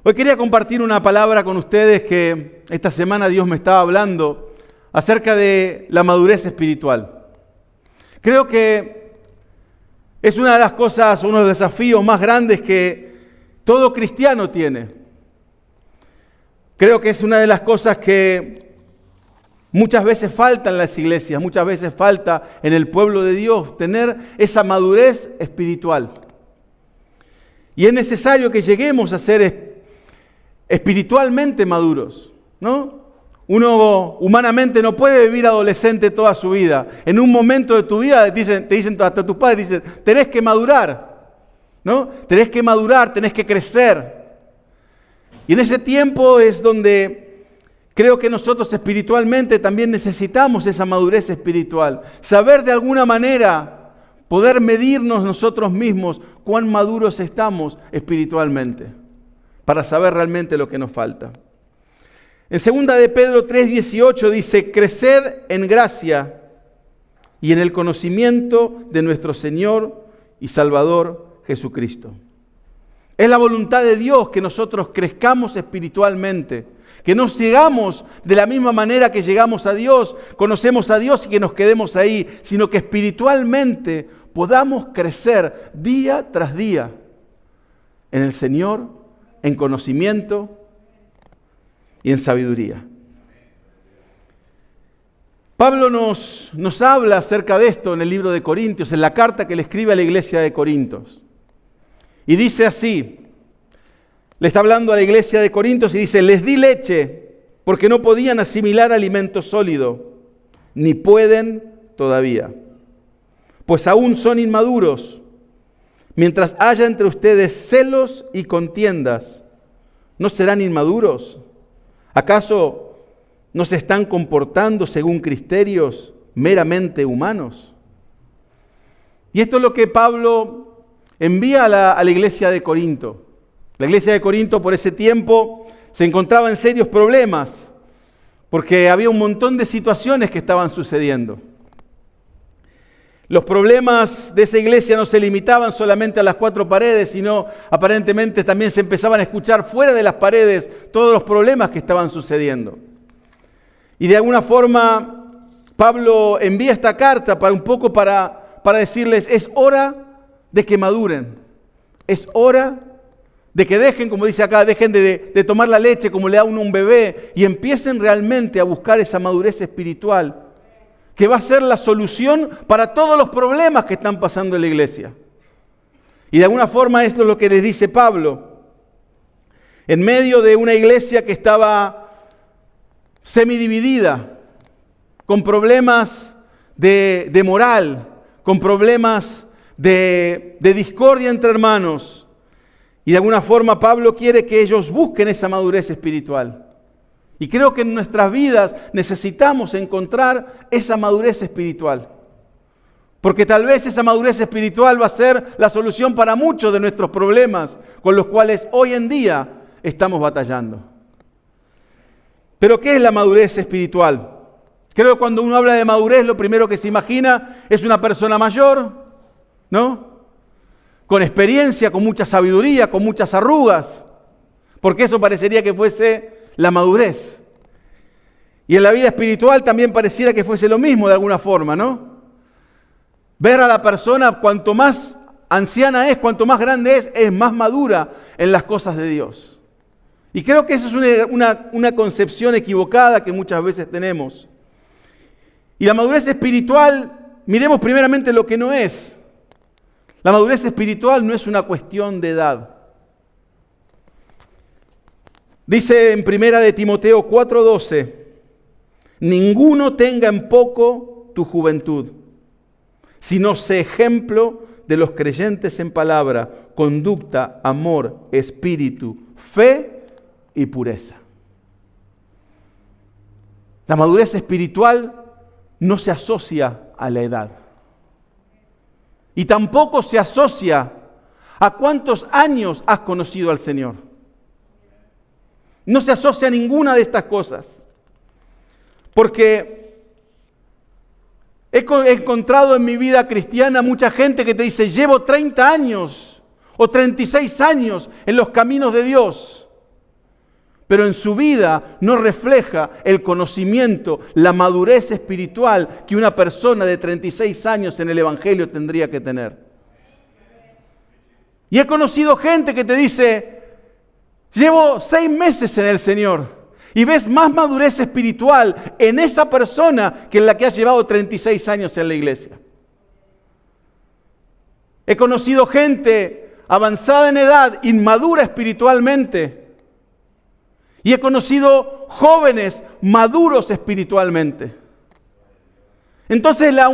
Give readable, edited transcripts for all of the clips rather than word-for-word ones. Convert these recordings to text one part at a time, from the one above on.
Hoy quería compartir una palabra con ustedes que esta semana Dios me estaba hablando acerca de la madurez espiritual. Creo que es una de las cosas, uno de los desafíos más grandes que todo cristiano tiene. Creo que es una de las cosas que muchas veces falta en las iglesias, muchas veces falta en el pueblo de Dios, tener esa madurez espiritual. Y es necesario que lleguemos a ser espiritualmente maduros, ¿no? Uno humanamente no puede vivir adolescente toda su vida. En un momento de tu vida te dicen hasta tus padres, dicen, tenés que madurar, ¿no? Tenés que madurar, tenés que crecer. Y en ese tiempo es donde creo que nosotros espiritualmente también necesitamos esa madurez espiritual. Saber de alguna manera, poder medirnos nosotros mismos cuán maduros estamos espiritualmente, para saber realmente lo que nos falta. En 2 de Pedro 3:18 dice, creced en gracia y en el conocimiento de nuestro Señor y Salvador Jesucristo. Es la voluntad de Dios que nosotros crezcamos espiritualmente, que no sigamos de la misma manera que llegamos a Dios, conocemos a Dios y que nos quedemos ahí, sino que espiritualmente podamos crecer día tras día en el Señor, en conocimiento y en sabiduría. Pablo nos habla acerca de esto en el libro de Corintios, en la carta que le escribe a la iglesia de Corintios. Y dice así, le está hablando a la iglesia de Corintios y dice, les di leche porque no podían asimilar alimento sólido, ni pueden todavía, pues aún son inmaduros. Mientras haya entre ustedes celos y contiendas, ¿no serán inmaduros? ¿Acaso no se están comportando según criterios meramente humanos? Y esto es lo que Pablo envía a la iglesia de Corinto. La iglesia de Corinto por ese tiempo se encontraba en serios problemas, porque había un montón de situaciones que estaban sucediendo. Los problemas de esa iglesia no se limitaban solamente a las 4 paredes, sino aparentemente también se empezaban a escuchar fuera de las paredes todos los problemas que estaban sucediendo. Y de alguna forma Pablo envía esta carta para decirles, es hora de que maduren, es hora de que dejen, como dice acá, dejen de tomar la leche como le da uno a un bebé y empiecen realmente a buscar esa madurez espiritual, que va a ser la solución para todos los problemas que están pasando en la iglesia. Y de alguna forma esto es lo que les dice Pablo. En medio de una iglesia que estaba semidividida, con problemas de moral, con problemas de discordia entre hermanos. Y de alguna forma Pablo quiere que ellos busquen esa madurez espiritual. Y creo que en nuestras vidas necesitamos encontrar esa madurez espiritual. Porque tal vez esa madurez espiritual va a ser la solución para muchos de nuestros problemas con los cuales hoy en día estamos batallando. Pero ¿qué es la madurez espiritual? Creo que cuando uno habla de madurez, lo primero que se imagina es una persona mayor, ¿no? Con experiencia, con mucha sabiduría, con muchas arrugas. Porque eso parecería que fuese la madurez. Y en la vida espiritual también pareciera que fuese lo mismo de alguna forma, ¿no? Ver a la persona, cuanto más anciana es, cuanto más grande es más madura en las cosas de Dios. Y creo que eso es una concepción equivocada que muchas veces tenemos. Y la madurez espiritual, miremos primeramente lo que no es. La madurez espiritual no es una cuestión de edad. Dice en 1 de Timoteo 4:12, ninguno tenga en poco tu juventud, sino sé ejemplo de los creyentes en palabra, conducta, amor, espíritu, fe y pureza. La madurez espiritual no se asocia a la edad. Y tampoco se asocia a cuántos años has conocido al Señor. No se asocia a ninguna de estas cosas. Porque he encontrado en mi vida cristiana mucha gente que te dice, llevo 30 años o 36 años en los caminos de Dios. pero en su vida no refleja el conocimiento, la madurez espiritual que una persona de 36 años en el Evangelio tendría que tener. Y he conocido gente que te dice, llevo 6 meses en el Señor, y ves más madurez espiritual en esa persona que en la que has llevado 36 años en la iglesia. He conocido gente avanzada en edad, inmadura espiritualmente. Y he conocido jóvenes maduros espiritualmente. Entonces la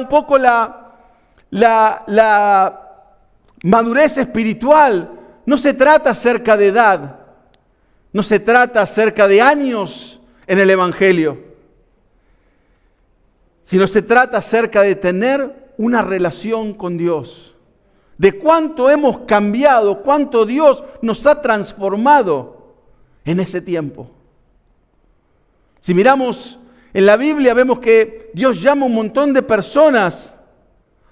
madurez espiritual no se trata acerca de edad, no se trata acerca de años en el Evangelio, sino se trata acerca de tener una relación con Dios, de cuánto hemos cambiado, cuánto Dios nos ha transformado en ese tiempo. Si miramos en la Biblia, vemos que Dios llama a un montón de personas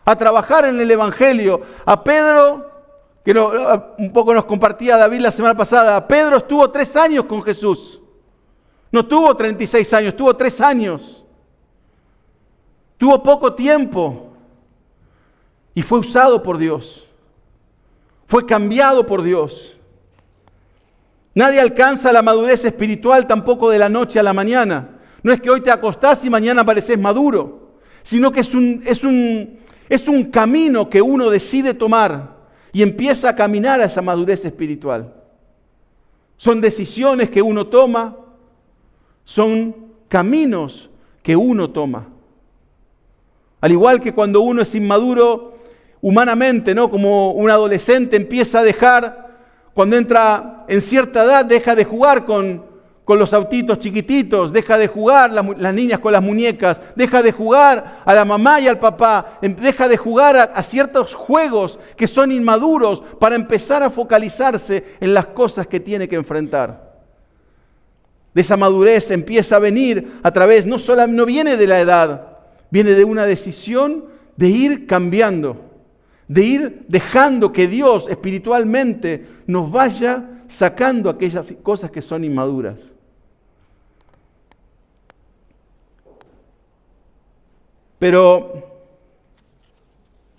a trabajar en el Evangelio. A Pedro, que un poco nos compartía David la semana pasada, Pedro estuvo 3 años con Jesús. No tuvo 36 años, tuvo 3 años. Tuvo poco tiempo y fue usado por Dios. Fue cambiado por Dios. Nadie alcanza la madurez espiritual tampoco de la noche a la mañana. No es que hoy te acostás y mañana pareces maduro, sino que es un camino que uno decide tomar y empieza a caminar a esa madurez espiritual. Son decisiones que uno toma, son caminos que uno toma. Al igual que cuando uno es inmaduro humanamente, ¿no? Como un adolescente empieza a dejar, cuando entra en cierta edad, deja de jugar con los autitos chiquititos, deja de jugar las niñas con las muñecas, deja de jugar a la mamá y al papá, deja de jugar a ciertos juegos que son inmaduros para empezar a focalizarse en las cosas que tiene que enfrentar. De esa madurez empieza a venir a través, no viene de la edad, viene de una decisión de ir cambiando, de ir dejando que Dios espiritualmente nos vaya sacando aquellas cosas que son inmaduras. Pero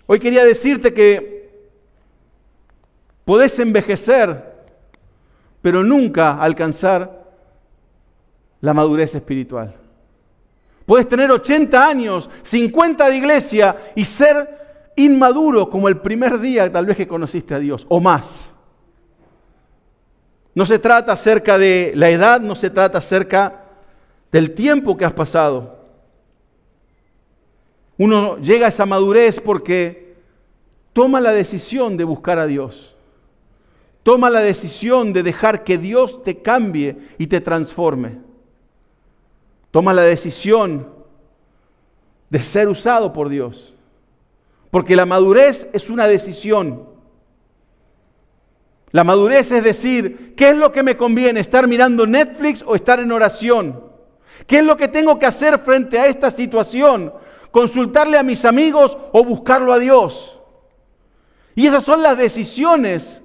hoy quería decirte que podés envejecer, pero nunca alcanzar la madurez espiritual. Puedes tener 80 años, 50 de iglesia y ser inmaduro como el primer día tal vez que conociste a Dios, o más. No se trata acerca de la edad, no se trata acerca del tiempo que has pasado. Uno llega a esa madurez porque toma la decisión de buscar a Dios. Toma la decisión de dejar que Dios te cambie y te transforme. Toma la decisión de ser usado por Dios. Porque la madurez es una decisión. La madurez es decir, ¿qué es lo que me conviene? ¿Estar mirando Netflix o estar en oración? ¿Qué es lo que tengo que hacer frente a esta situación? ¿Consultarle a mis amigos o buscarlo a Dios? Y esas son las decisiones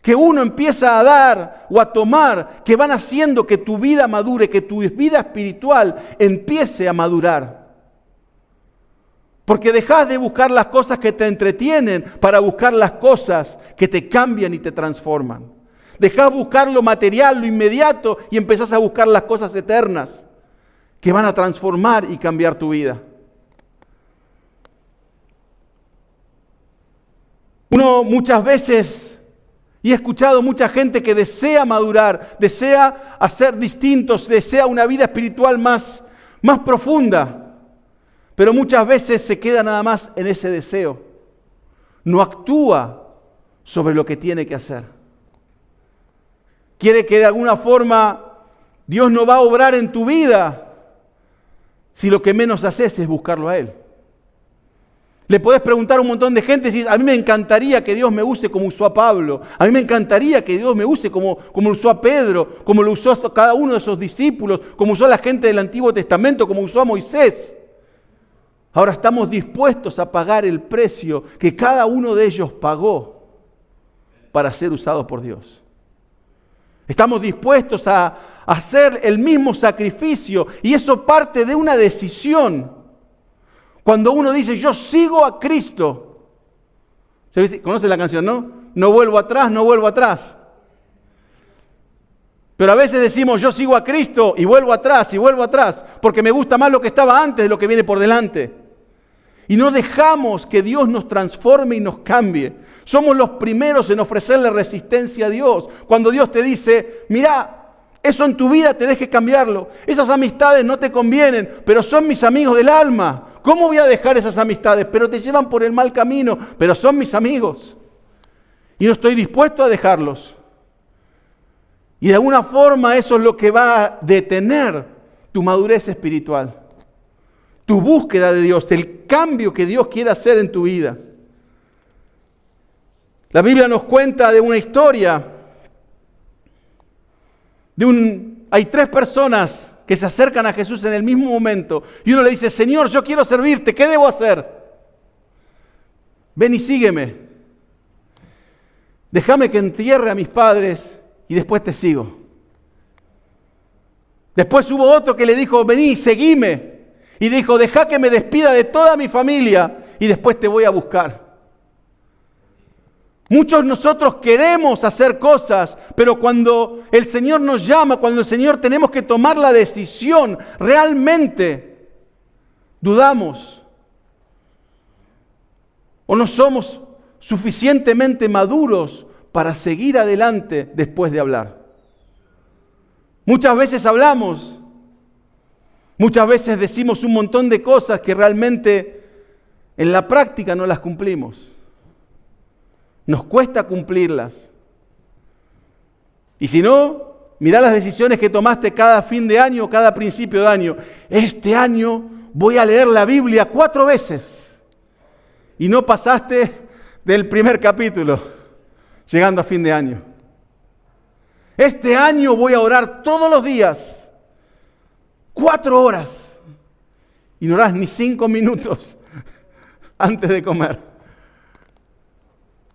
que uno empieza a dar o a tomar, que van haciendo que tu vida madure, que tu vida espiritual empiece a madurar. Porque dejas de buscar las cosas que te entretienen para buscar las cosas que te cambian y te transforman. Dejás buscar lo material, lo inmediato y empezás a buscar las cosas eternas que van a transformar y cambiar tu vida. Uno muchas veces, y he escuchado mucha gente que desea madurar, desea hacer distintos, desea una vida espiritual más profunda, pero muchas veces se queda nada más en ese deseo. No actúa sobre lo que tiene que hacer. Quiere que de alguna forma Dios no va a obrar en tu vida si lo que menos haces es buscarlo a Él. Le podés preguntar a un montón de gente y decir, a mí me encantaría que Dios me use como usó a Pablo, a mí me encantaría que Dios me use como usó a Pedro, como lo usó a cada uno de esos discípulos, como usó a la gente del Antiguo Testamento, como usó a Moisés. Ahora estamos dispuestos a pagar el precio que cada uno de ellos pagó para ser usados por Dios. Estamos dispuestos a hacer el mismo sacrificio y eso parte de una decisión. Cuando uno dice, yo sigo a Cristo. ¿Conoce la canción, no? No vuelvo atrás, no vuelvo atrás. Pero a veces decimos, yo sigo a Cristo y vuelvo atrás, porque me gusta más lo que estaba antes de lo que viene por delante. Y no dejamos que Dios nos transforme y nos cambie. Somos los primeros en ofrecerle resistencia a Dios. Cuando Dios te dice, mira, eso en tu vida tenés que cambiarlo. Esas amistades no te convienen, pero son mis amigos del alma. ¿Cómo voy a dejar esas amistades? Pero te llevan por el mal camino, pero son mis amigos. Y no estoy dispuesto a dejarlos. Y de alguna forma eso es lo que va a detener tu madurez espiritual. Tu búsqueda de Dios, el cambio que Dios quiere hacer en tu vida. La Biblia nos cuenta de una historia. Hay 3 personas que se acercan a Jesús en el mismo momento. Y uno le dice, Señor, yo quiero servirte, ¿qué debo hacer? Ven y sígueme. Déjame que entierre a mis padres y después te sigo. Después hubo otro que le dijo, vení, seguime. Y dijo, deja que me despida de toda mi familia y después te voy a buscar. Muchos de nosotros queremos hacer cosas, pero cuando el Señor nos llama, cuando el Señor tenemos que tomar la decisión, realmente dudamos. O no somos suficientemente maduros para seguir adelante después de hablar. Muchas veces hablamos, muchas veces decimos un montón de cosas que realmente en la práctica no las cumplimos. Nos cuesta cumplirlas. Y si no, mirá las decisiones que tomaste cada fin de año, cada principio de año. Este año voy a leer la Biblia 4 veces. Y no pasaste del primer capítulo, llegando a fin de año. Este año voy a orar todos los días, 4 horas. Y no orás ni 5 minutos antes de comer.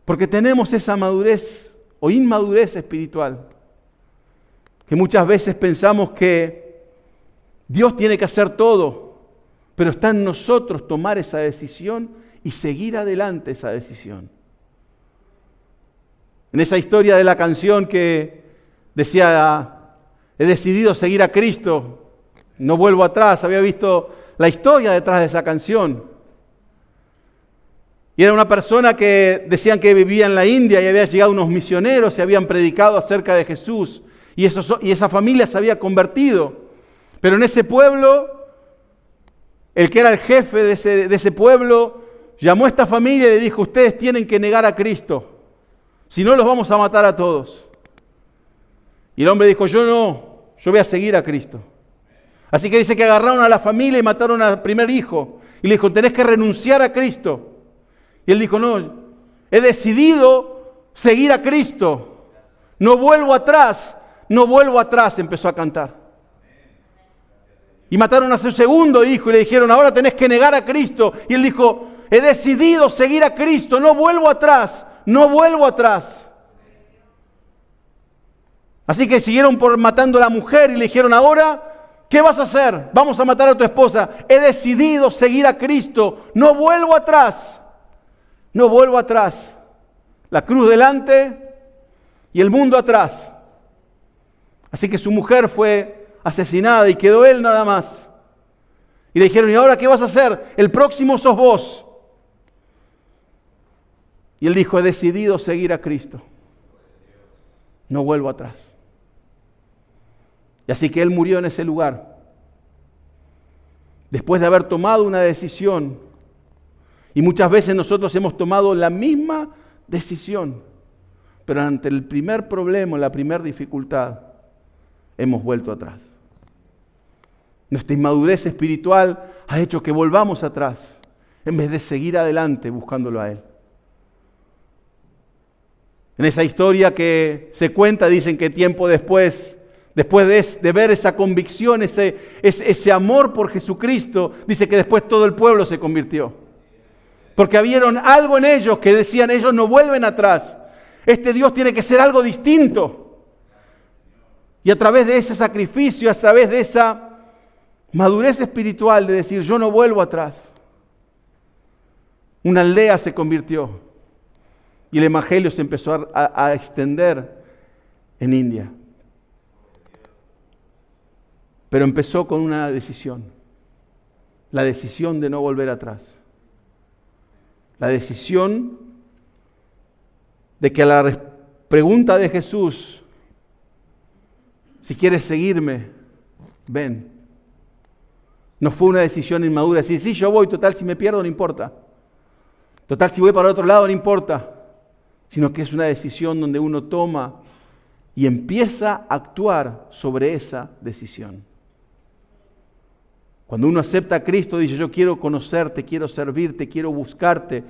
Porque tenemos esa madurez o inmadurez espiritual, que muchas veces pensamos que Dios tiene que hacer todo, pero está en nosotros tomar esa decisión y seguir adelante esa decisión. En esa historia de la canción que decía, he decidido seguir a Cristo, no vuelvo atrás, había visto la historia detrás de esa canción. Y era una persona que decían que vivía en la India y había llegado unos misioneros y habían predicado acerca de Jesús. Y esa familia se había convertido. Pero en ese pueblo, el que era el jefe de ese pueblo, llamó a esta familia y le dijo, ustedes tienen que negar a Cristo. Si no, los vamos a matar a todos. Y el hombre dijo, yo voy a seguir a Cristo. Así que dice que agarraron a la familia y mataron al primer hijo. Y le dijo, tenés que renunciar a Cristo. Y él dijo, no, he decidido seguir a Cristo. No vuelvo atrás, empezó a cantar. Y mataron a su segundo hijo y le dijeron, ahora tenés que negar a Cristo. Y él dijo, he decidido seguir a Cristo, no vuelvo atrás. Así que siguieron matando a la mujer y le dijeron, ahora, ¿qué vas a hacer? Vamos a matar a tu esposa. He decidido seguir a Cristo, no vuelvo atrás. La cruz delante y el mundo atrás. Así que su mujer fue asesinada y quedó él nada más. Y le dijeron, ¿y ahora qué vas a hacer? El próximo sos vos. Y él dijo, he decidido seguir a Cristo. No vuelvo atrás. Y así que él murió en ese lugar. Después de haber tomado una decisión. Y muchas veces nosotros hemos tomado la misma decisión, pero ante el primer problema, la primera dificultad, hemos vuelto atrás. Nuestra inmadurez espiritual ha hecho que volvamos atrás, en vez de seguir adelante buscándolo a Él. En esa historia que se cuenta, dicen que tiempo después de ver esa convicción, ese amor por Jesucristo, dice que después todo el pueblo se convirtió. Porque vieron algo en ellos que decían, ellos no vuelven atrás. Este Dios tiene que ser algo distinto. Y a través de ese sacrificio, a través de esa madurez espiritual de decir, yo no vuelvo atrás, una aldea se convirtió y el evangelio se empezó a extender en India. Pero empezó con una decisión, la decisión de no volver atrás. La decisión de que a la pregunta de Jesús, si quieres seguirme, ven. No fue una decisión inmadura, decir, sí, yo voy, total, si me pierdo no importa. Total, si voy para otro lado no importa. Sino que es una decisión donde uno toma y empieza a actuar sobre esa decisión. Cuando uno acepta a Cristo, dice, yo quiero conocerte, quiero servirte, quiero buscarte.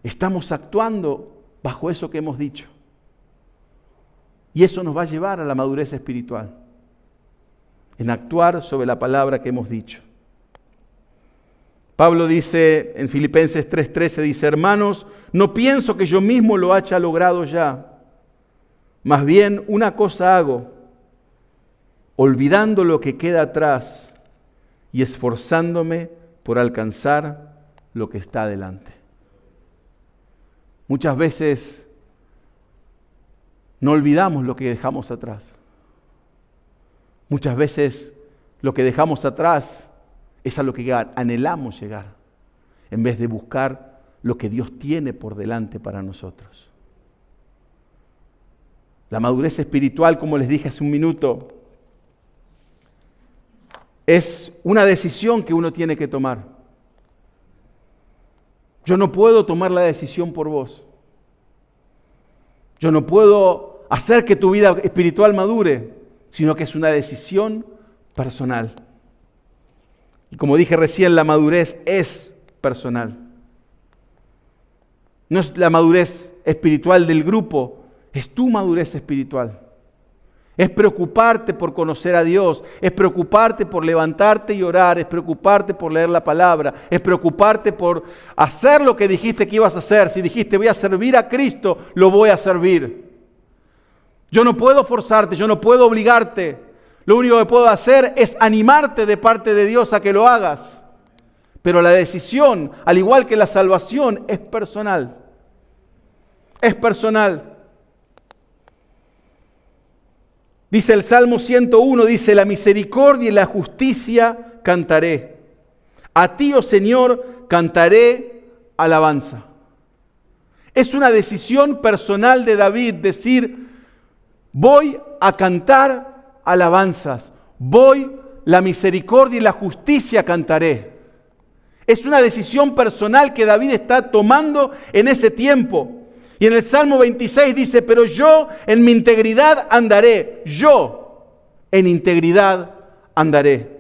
Estamos actuando bajo eso que hemos dicho. Y eso nos va a llevar a la madurez espiritual, en actuar sobre la palabra que hemos dicho. Pablo dice en Filipenses 3:13, dice, hermanos, no pienso que yo mismo lo haya logrado ya. Más bien, una cosa hago, olvidando lo que queda atrás y esforzándome por alcanzar lo que está adelante. Muchas veces no olvidamos lo que dejamos atrás. Muchas veces lo que dejamos atrás es a lo que anhelamos llegar, en vez de buscar lo que Dios tiene por delante para nosotros. La madurez espiritual, como les dije hace un minuto, es una decisión que uno tiene que tomar. Yo no puedo tomar la decisión por vos. Yo no puedo hacer que tu vida espiritual madure, sino que es una decisión personal. Y como dije recién, la madurez es personal. No es la madurez espiritual del grupo, es tu madurez espiritual. Es preocuparte por conocer a Dios, es preocuparte por levantarte y orar, es preocuparte por leer la palabra, es preocuparte por hacer lo que dijiste que ibas a hacer. Si dijiste voy a servir a Cristo, lo voy a servir. Yo no puedo forzarte, yo no puedo obligarte. Lo único que puedo hacer es animarte de parte de Dios a que lo hagas. Pero la decisión, al igual que la salvación, es personal. Es personal. Dice el Salmo 101, dice, la misericordia y la justicia cantaré. A ti, oh Señor, cantaré alabanza. Es una decisión personal de David decir, voy a cantar alabanzas. La misericordia y la justicia cantaré. Es una decisión personal que David está tomando en ese tiempo. Y en el Salmo 26 dice, pero yo en mi integridad andaré. Yo en integridad andaré.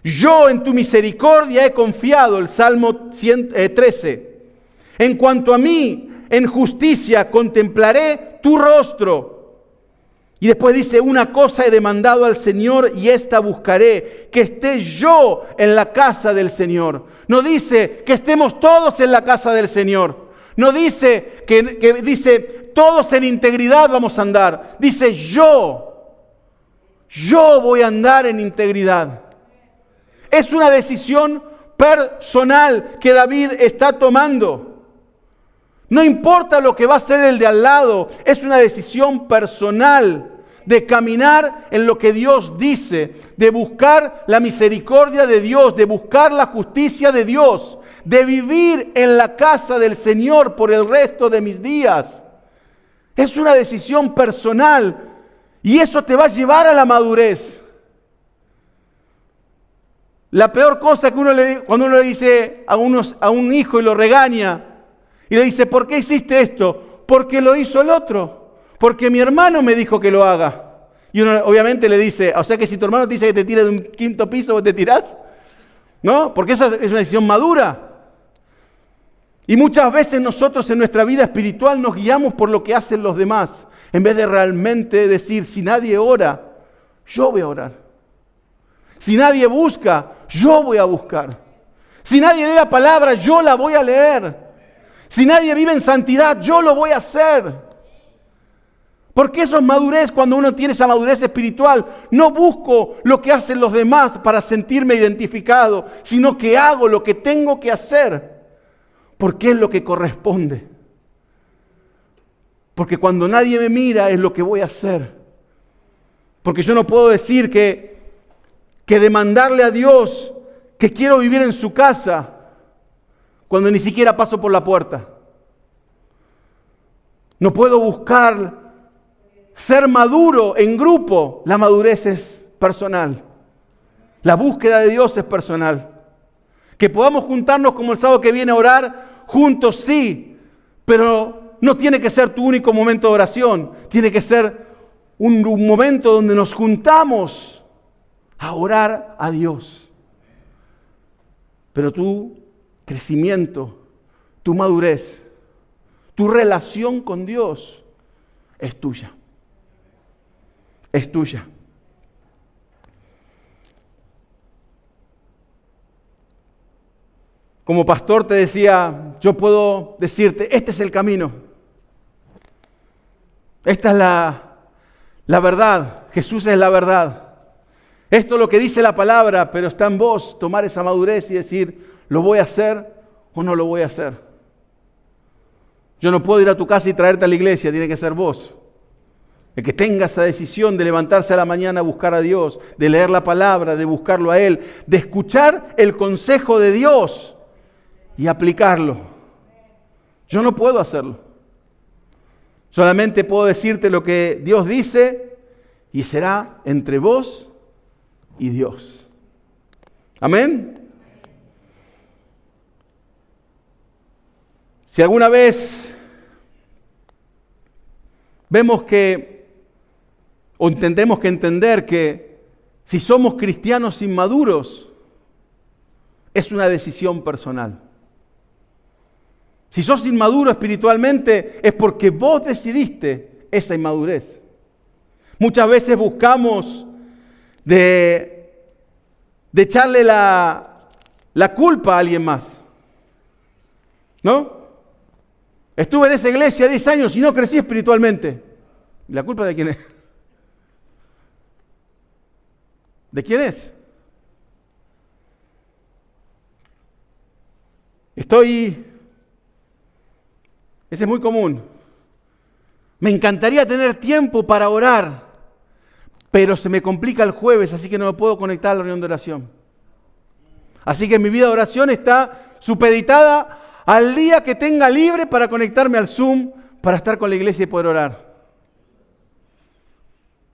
Yo en tu misericordia he confiado. El Salmo 13. En cuanto a mí, en justicia contemplaré tu rostro. Y después dice, una cosa he demandado al Señor y esta buscaré, que esté yo en la casa del Señor. No dice que estemos todos en la casa del Señor. No dice que dice todos en integridad vamos a andar. Dice yo voy a andar en integridad. Es una decisión personal que David está tomando. No importa lo que va a hacer el de al lado, es una decisión personal de caminar en lo que Dios dice, de buscar la misericordia de Dios, de buscar la justicia de Dios, de vivir en la casa del Señor por el resto de mis días. Es una decisión personal y eso te va a llevar a la madurez. La peor cosa que cuando uno le dice a un hijo y lo regaña y le dice, ¿por qué hiciste esto? Porque lo hizo el otro, porque mi hermano me dijo que lo haga. Y uno obviamente le dice, o sea que si tu hermano te dice que te tire de un quinto piso, ¿vos te tirás? ¿No? Porque esa es una decisión madura. Y muchas veces nosotros en nuestra vida espiritual nos guiamos por lo que hacen los demás, en vez de realmente decir, si nadie ora, yo voy a orar. Si nadie busca, yo voy a buscar. Si nadie lee la palabra, yo la voy a leer. Si nadie vive en santidad, yo lo voy a hacer. Porque eso es madurez cuando uno tiene esa madurez espiritual. No busco lo que hacen los demás para sentirme identificado, sino que hago lo que tengo que hacer, porque es lo que corresponde. Porque cuando nadie me mira es lo que voy a hacer. Porque yo no puedo decir que demandarle a Dios que quiero vivir en su casa cuando ni siquiera paso por la puerta. No puedo buscar ser maduro en grupo. La madurez es personal. La búsqueda de Dios es personal. Que podamos juntarnos como el sábado que viene a orar juntos, sí, pero no tiene que ser tu único momento de oración. Tiene que ser un momento donde nos juntamos a orar a Dios. Pero tu crecimiento, tu madurez, tu relación con Dios es tuya. Es tuya. Como pastor te decía, yo puedo decirte, este es el camino. Esta es la verdad. Jesús es la verdad. Esto es lo que dice la palabra, pero está en vos tomar esa madurez y decir, ¿lo voy a hacer o no lo voy a hacer? Yo no puedo ir a tu casa y traerte a la iglesia, tiene que ser vos. El que tenga esa decisión de levantarse a la mañana a buscar a Dios, de leer la palabra, de buscarlo a Él, de escuchar el consejo de Dios y aplicarlo. Yo no puedo hacerlo. Solamente puedo decirte lo que Dios dice y será entre vos y Dios. Amén. Si alguna vez vemos que o entendemos que entender que si somos cristianos inmaduros, es una decisión personal. Si sos inmaduro espiritualmente, es porque vos decidiste esa inmadurez. Muchas veces buscamos de echarle la culpa a alguien más. ¿No? Estuve en esa iglesia 10 años y no crecí espiritualmente. ¿La culpa de quién es? ¿De quién es? Ese es muy común. Me encantaría tener tiempo para orar, pero se me complica el jueves, así que no me puedo conectar a la reunión de oración. Así que mi vida de oración está supeditada al día que tenga libre para conectarme al Zoom, para estar con la iglesia y poder orar.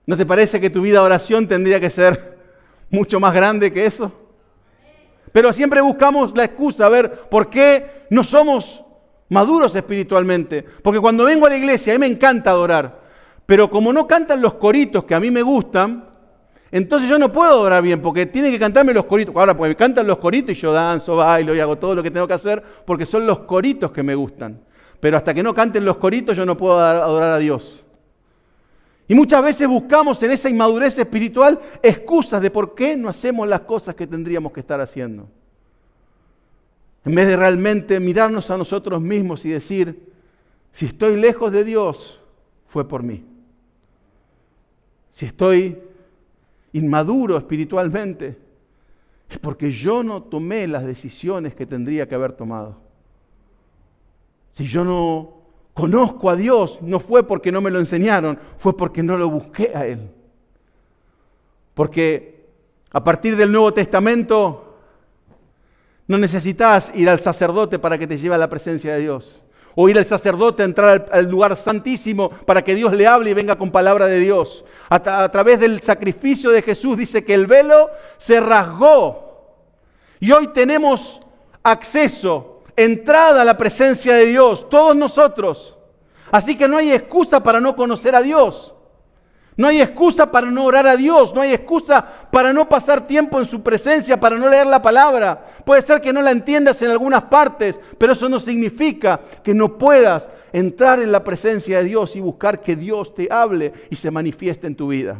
¿No te parece que tu vida de oración tendría que ser mucho más grande que eso? Pero siempre buscamos la excusa, a ver, ¿por qué no somos maduros espiritualmente? Porque cuando vengo a la iglesia, a mí me encanta adorar, pero como no cantan los coritos que a mí me gustan, entonces yo no puedo adorar bien, porque tienen que cantarme los coritos. Ahora, pues me cantan los coritos y yo danzo, bailo y hago todo lo que tengo que hacer, porque son los coritos que me gustan. Pero hasta que no canten los coritos, yo no puedo adorar a Dios. Y muchas veces buscamos en esa inmadurez espiritual excusas de por qué no hacemos las cosas que tendríamos que estar haciendo. En vez de realmente mirarnos a nosotros mismos y decir, si estoy lejos de Dios, fue por mí. Si estoy inmaduro espiritualmente, es porque yo no tomé las decisiones que tendría que haber tomado. Si yo no conozco a Dios, no fue porque no me lo enseñaron, fue porque no lo busqué a Él. Porque a partir del Nuevo Testamento no necesitas ir al sacerdote para que te lleve a la presencia de Dios. O ir al sacerdote a entrar al lugar santísimo para que Dios le hable y venga con palabra de Dios. A través del sacrificio de Jesús dice que el velo se rasgó. Y hoy tenemos acceso, entrada a la presencia de Dios, todos nosotros. Así que no hay excusa para no conocer a Dios. No hay excusa para no orar a Dios. No hay excusa para no pasar tiempo en su presencia, para no leer la palabra. Puede ser que no la entiendas en algunas partes, pero eso no significa que no puedas entrar en la presencia de Dios y buscar que Dios te hable y se manifieste en tu vida.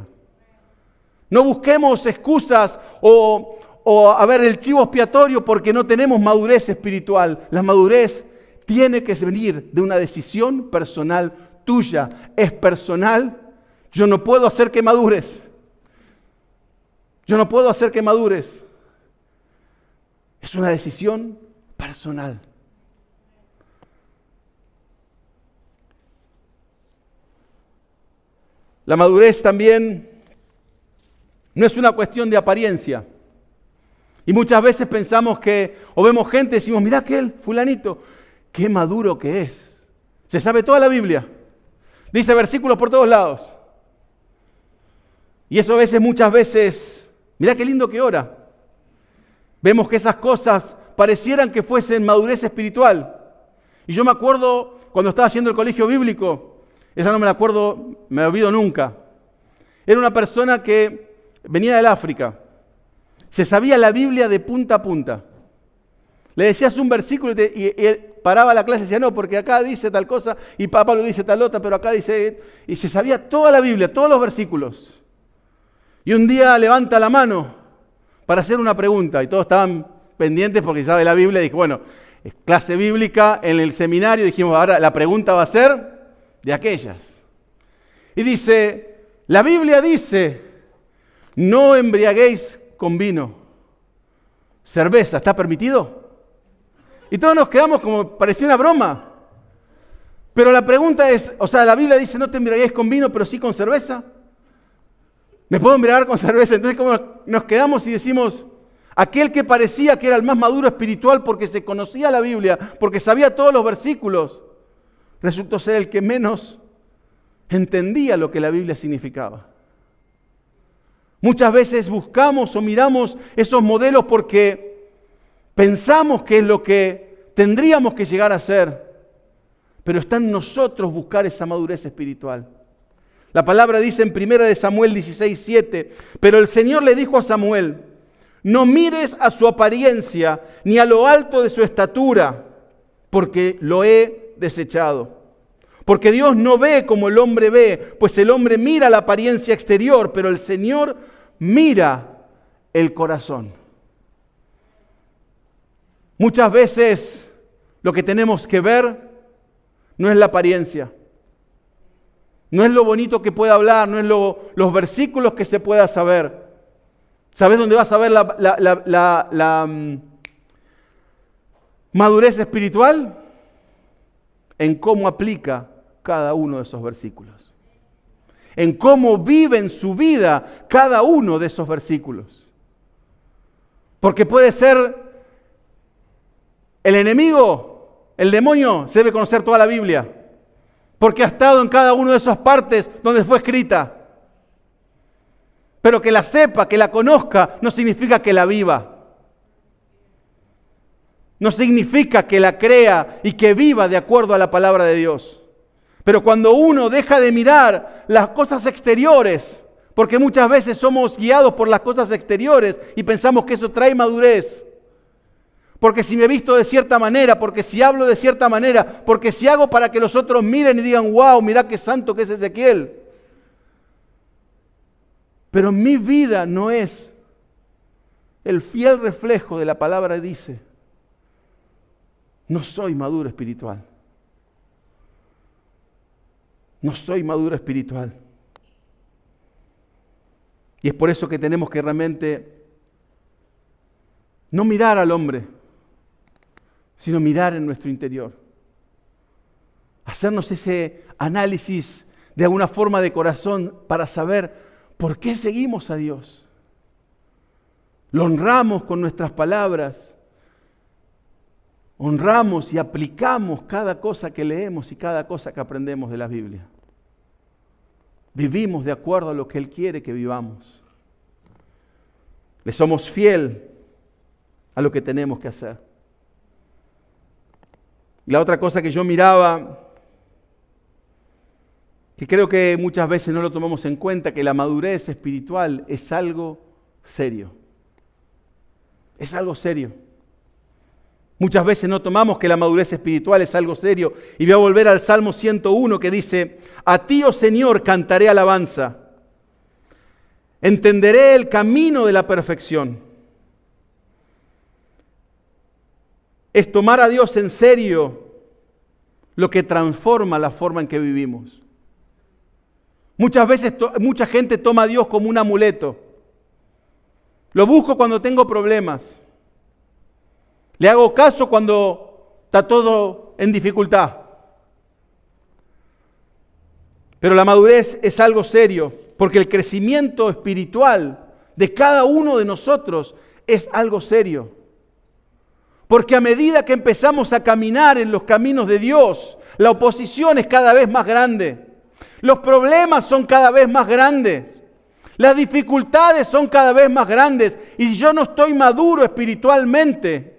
No busquemos excusas o el chivo expiatorio porque no tenemos madurez espiritual. La madurez tiene que venir de una decisión personal tuya, es personal, yo no puedo hacer que madures. Yo no puedo hacer que madures. Es una decisión personal. La madurez también no es una cuestión de apariencia. Y muchas veces pensamos que, o vemos gente y decimos, mirá aquel fulanito, qué maduro que es. Se sabe toda la Biblia. Dice versículos por todos lados. Y eso a veces, muchas veces, mirá qué lindo que ora. Vemos que esas cosas parecieran que fuesen madurez espiritual. Y yo me acuerdo cuando estaba haciendo el colegio bíblico, esa no me la acuerdo, me olvido nunca. Era una persona que venía del África. Se sabía la Biblia de punta a punta. Le decías un versículo y él paraba la clase y decía, no, porque acá dice tal cosa y Pablo dice tal otra, pero acá dice... Y se sabía toda la Biblia, todos los versículos. Y un día levanta la mano para hacer una pregunta y todos estaban pendientes porque sabe la Biblia. Y dije, bueno, es clase bíblica en el seminario. Dijimos, ahora la pregunta va a ser de aquellas. Y dice, la Biblia dice, no embriaguéis con vino. Cerveza, ¿está permitido? Y todos nos quedamos como, parecía una broma. Pero la pregunta es, o sea, la Biblia dice no te embriaguéis con vino, pero sí con cerveza. ¿Me puedo embriagar con cerveza? Entonces, como nos quedamos y decimos, aquel que parecía que era el más maduro espiritual porque se conocía la Biblia, porque sabía todos los versículos, resultó ser el que menos entendía lo que la Biblia significaba. Muchas veces buscamos o miramos esos modelos porque pensamos que es lo que tendríamos que llegar a ser, pero está en nosotros buscar esa madurez espiritual. La palabra dice en 1 Samuel 16:7, pero el Señor le dijo a Samuel, no mires a su apariencia ni a lo alto de su estatura, porque lo he desechado. Porque Dios no ve como el hombre ve, pues el hombre mira la apariencia exterior, pero el Señor mira el corazón. Muchas veces lo que tenemos que ver no es la apariencia, no es lo bonito que pueda hablar, no es los versículos que se pueda saber. ¿Sabes dónde vas a ver la madurez espiritual? En cómo aplica cada uno de esos versículos. En cómo vive en su vida cada uno de esos versículos. Porque puede ser el enemigo, el demonio, se debe conocer toda la Biblia. Porque ha estado en cada una de esas partes donde fue escrita. Pero que la sepa, que la conozca, no significa que la viva. No significa que la crea y que viva de acuerdo a la palabra de Dios. Pero cuando uno deja de mirar las cosas exteriores, porque muchas veces somos guiados por las cosas exteriores y pensamos que eso trae madurez. Porque si me visto de cierta manera, porque si hablo de cierta manera, porque si hago para que los otros miren y digan, wow, mirá qué santo que es Ezequiel. Pero mi vida no es el fiel reflejo de la palabra que dice. No soy maduro espiritual. No soy maduro espiritual. Y es por eso que tenemos que realmente no mirar al hombre, sino mirar en nuestro interior. Hacernos ese análisis de alguna forma de corazón para saber por qué seguimos a Dios. Lo honramos con nuestras palabras. Honramos y aplicamos cada cosa que leemos y cada cosa que aprendemos de la Biblia. Vivimos de acuerdo a lo que Él quiere que vivamos. Le somos fiel a lo que tenemos que hacer. Y la otra cosa que yo miraba, que creo que muchas veces no lo tomamos en cuenta, que la madurez espiritual es algo serio. Es algo serio. Muchas veces no tomamos que la madurez espiritual es algo serio. Y voy a volver al Salmo 101 que dice, a ti, oh Señor, cantaré alabanza. Entenderé el camino de la perfección. Es tomar a Dios en serio lo que transforma la forma en que vivimos. Muchas veces mucha gente toma a Dios como un amuleto. Lo busco cuando tengo problemas. Le hago caso cuando está todo en dificultad. Pero la madurez es algo serio, porque el crecimiento espiritual de cada uno de nosotros es algo serio. Porque a medida que empezamos a caminar en los caminos de Dios, la oposición es cada vez más grande. Los problemas son cada vez más grandes. Las dificultades son cada vez más grandes. Y si yo no estoy maduro espiritualmente,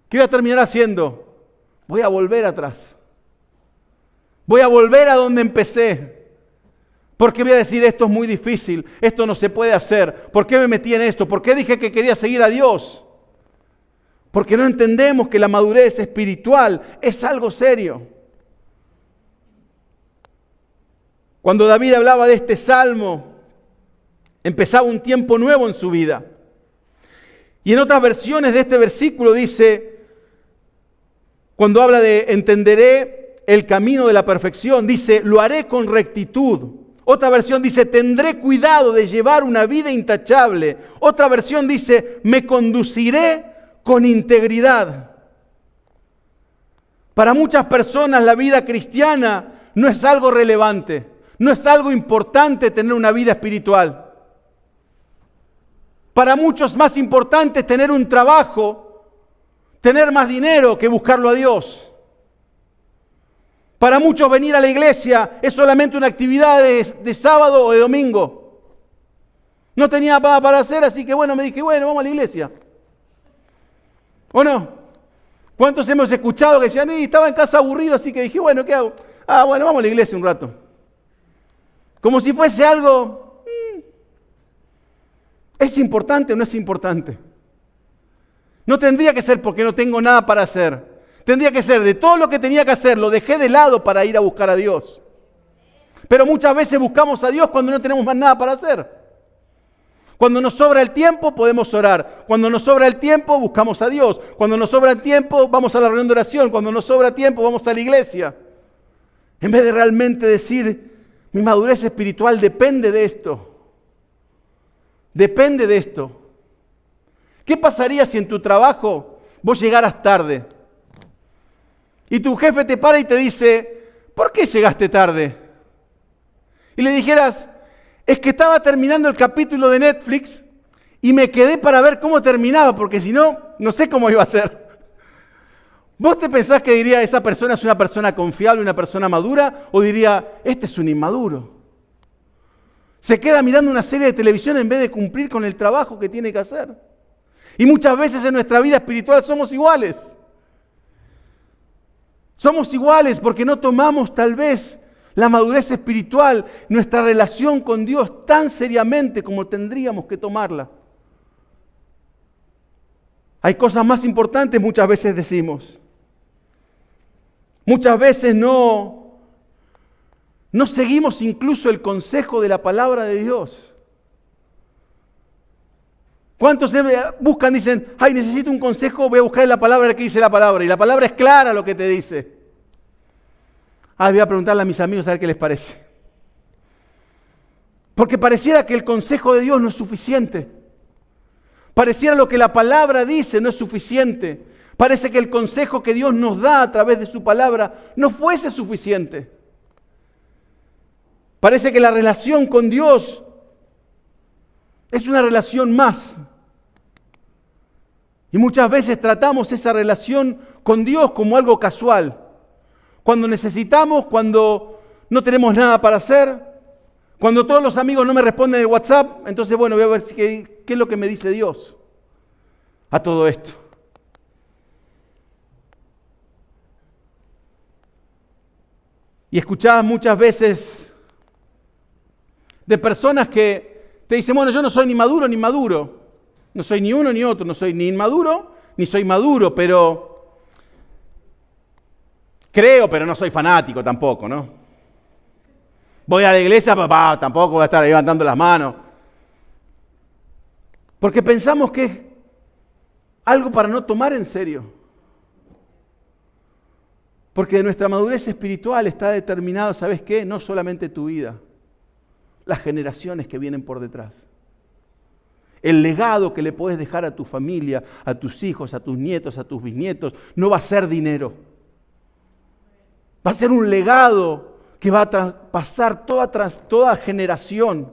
¿qué voy a terminar haciendo? Voy a volver atrás. Voy a volver a donde empecé. Porque voy a decir, esto es muy difícil, esto no se puede hacer. ¿Por qué me metí en esto? ¿Por qué dije que quería seguir a Dios? Porque no entendemos que la madurez espiritual es algo serio. Cuando David hablaba de este salmo, empezaba un tiempo nuevo en su vida. Y en otras versiones de este versículo dice, cuando habla de entenderé el camino de la perfección, dice, lo haré con rectitud. Otra versión dice, tendré cuidado de llevar una vida intachable. Otra versión dice, me conduciré con integridad. Para muchas personas la vida cristiana no es algo relevante, no es algo importante tener una vida espiritual. Para muchos es más importante tener un trabajo, tener más dinero que buscarlo a Dios. Para muchos venir a la iglesia es solamente una actividad de sábado o de domingo. No tenía nada para hacer, así que me dije, vamos a la iglesia. ¿O no? ¿Cuántos hemos escuchado que decían, estaba en casa aburrido, así que dije, ¿qué hago? Vamos a la iglesia un rato. Como si fuese algo, ¿es importante o no es importante? No tendría que ser porque no tengo nada para hacer. Tendría que ser de todo lo que tenía que hacer, lo dejé de lado para ir a buscar a Dios. Pero muchas veces buscamos a Dios cuando no tenemos más nada para hacer. Cuando nos sobra el tiempo podemos orar. Cuando nos sobra el tiempo buscamos a Dios. Cuando nos sobra el tiempo vamos a la reunión de oración. Cuando nos sobra tiempo vamos a la iglesia. En vez de realmente decir, mi madurez espiritual depende de esto. Depende de esto. ¿Qué pasaría si en tu trabajo vos llegaras tarde? Y tu jefe te para y te dice, ¿por qué llegaste tarde? Y le dijeras, es que estaba terminando el capítulo de Netflix y me quedé para ver cómo terminaba, porque si no, no sé cómo iba a ser. ¿Vos te pensás que diría, esa persona es una persona confiable, una persona madura? ¿O diría, este es un inmaduro? Se queda mirando una serie de televisión en vez de cumplir con el trabajo que tiene que hacer. Y muchas veces en nuestra vida espiritual somos iguales. Somos iguales porque no tomamos tal vez la madurez espiritual, nuestra relación con Dios tan seriamente como tendríamos que tomarla. Hay cosas más importantes, muchas veces decimos. Muchas veces no seguimos incluso el consejo de la palabra de Dios. ¿Cuántos buscan, dicen, necesito un consejo, voy a buscar en la palabra que dice la palabra? Y la palabra es clara lo que te dice. Voy a preguntarle a mis amigos a ver qué les parece. Porque pareciera que el consejo de Dios no es suficiente. Pareciera lo que la palabra dice no es suficiente. Parece que el consejo que Dios nos da a través de su palabra no fuese suficiente. Parece que la relación con Dios es una relación más. Y muchas veces tratamos esa relación con Dios como algo casual. Cuando necesitamos, cuando no tenemos nada para hacer, cuando todos los amigos no me responden el WhatsApp, entonces voy a ver qué es lo que me dice Dios a todo esto. Y escuchás muchas veces de personas que te dicen, yo no soy ni maduro ni maduro. No soy ni uno ni otro, no soy ni inmaduro ni soy maduro, pero creo, pero no soy fanático tampoco, ¿no? Voy a la iglesia, papá, tampoco voy a estar ahí levantando las manos. Porque pensamos que es algo para no tomar en serio. Porque de nuestra madurez espiritual está determinado, ¿sabes qué? No solamente tu vida, las generaciones que vienen por detrás. El legado que le puedes dejar a tu familia, a tus hijos, a tus nietos, a tus bisnietos, no va a ser dinero. Va a ser un legado que va a traspasar toda generación.